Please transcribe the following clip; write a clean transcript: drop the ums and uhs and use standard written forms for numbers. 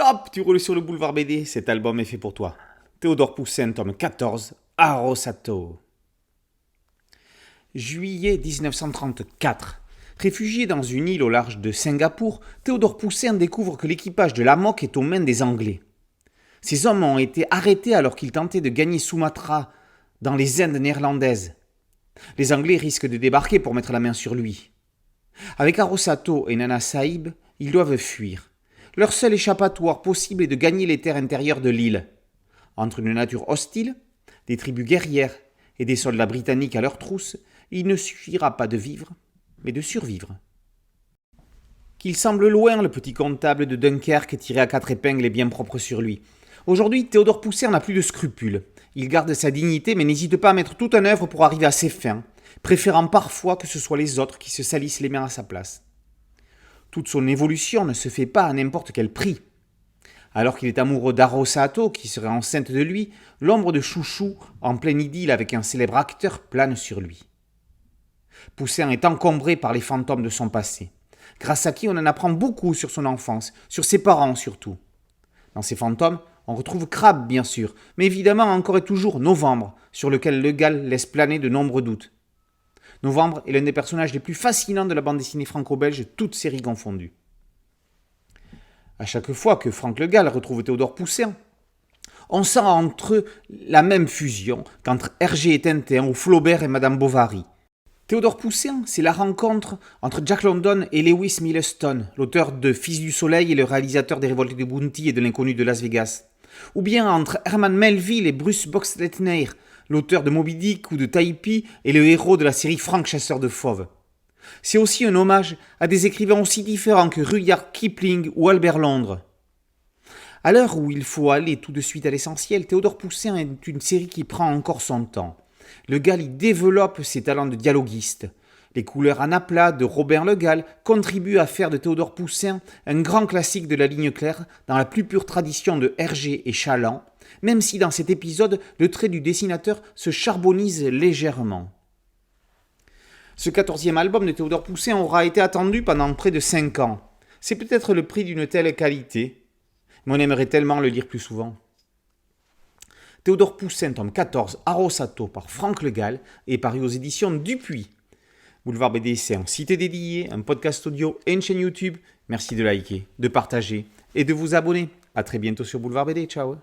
Top, tu roules sur le boulevard BD, cet album est fait pour toi. Théodore Poussin, tome 14, Arrosato. Juillet 1934. Réfugié dans une île au large de Singapour, Théodore Poussin découvre que l'équipage de la Moque est aux mains des Anglais. Ces hommes ont été arrêtés alors qu'ils tentaient de gagner Sumatra dans les Indes néerlandaises. Les Anglais risquent de débarquer pour mettre la main sur lui. Avec Arrosato et Nana Sahib, ils doivent fuir. Leur seul échappatoire possible est de gagner les terres intérieures de l'île. Entre une nature hostile, des tribus guerrières et des soldats britanniques à leur trousse, il ne suffira pas de vivre, mais de survivre. Qu'il semble loin, le petit comptable de Dunkerque tiré à quatre épingles et bien propre sur lui. Aujourd'hui, Théodore Poussin n'a plus de scrupules. Il garde sa dignité mais n'hésite pas à mettre tout en œuvre pour arriver à ses fins, préférant parfois que ce soit les autres qui se salissent les mains à sa place. Toute son évolution ne se fait pas à n'importe quel prix. Alors qu'il est amoureux d'Arrosato, qui serait enceinte de lui, l'ombre de Chouchou, en pleine idylle avec un célèbre acteur, plane sur lui. Poussin est encombré par les fantômes de son passé, grâce à qui on en apprend beaucoup sur son enfance, sur ses parents surtout. Dans ces fantômes, on retrouve Crabe bien sûr, mais évidemment encore et toujours Novembre, sur lequel Le Gall laisse planer de nombreux doutes. Novembre est l'un des personnages les plus fascinants de la bande dessinée franco-belge, toutes séries confondues. À chaque fois que Franck Le Gall retrouve Théodore Poussin, on sent entre eux la même fusion qu'entre Hergé et Tintin ou Flaubert et Madame Bovary. Théodore Poussin, c'est la rencontre entre Jack London et Lewis Milestone, l'auteur de Fils du Soleil et le réalisateur des Révoltés de Bounty et de l'Inconnu de Las Vegas. Ou bien entre Herman Melville et Bruce Boxleitner, l'auteur de Moby Dick ou de Typee et le héros de la série Frank Chasseur de Fauves. C'est aussi un hommage à des écrivains aussi différents que Rudyard Kipling ou Albert Londres. À l'heure où il faut aller tout de suite à l'essentiel, Théodore Poussin est une série qui prend encore son temps. Le Gall y développe ses talents de dialoguiste. Les couleurs en aplat de Robert Le Gall contribuent à faire de Théodore Poussin un grand classique de la ligne claire dans la plus pure tradition de Hergé et Chaland, même si dans cet épisode, le trait du dessinateur se charbonnise légèrement. Ce 14e album de Théodore Poussin aura été attendu pendant près de 5 ans. C'est peut-être le prix d'une telle qualité, mais on aimerait tellement le lire plus souvent. Théodore Poussin, tome 14, Arrosato par Franck Le Gall, est paru aux éditions Dupuis. Boulevard BD, c'est un site dédié, un podcast audio et une chaîne YouTube. Merci de liker, de partager et de vous abonner. A très bientôt sur Boulevard BD. Ciao.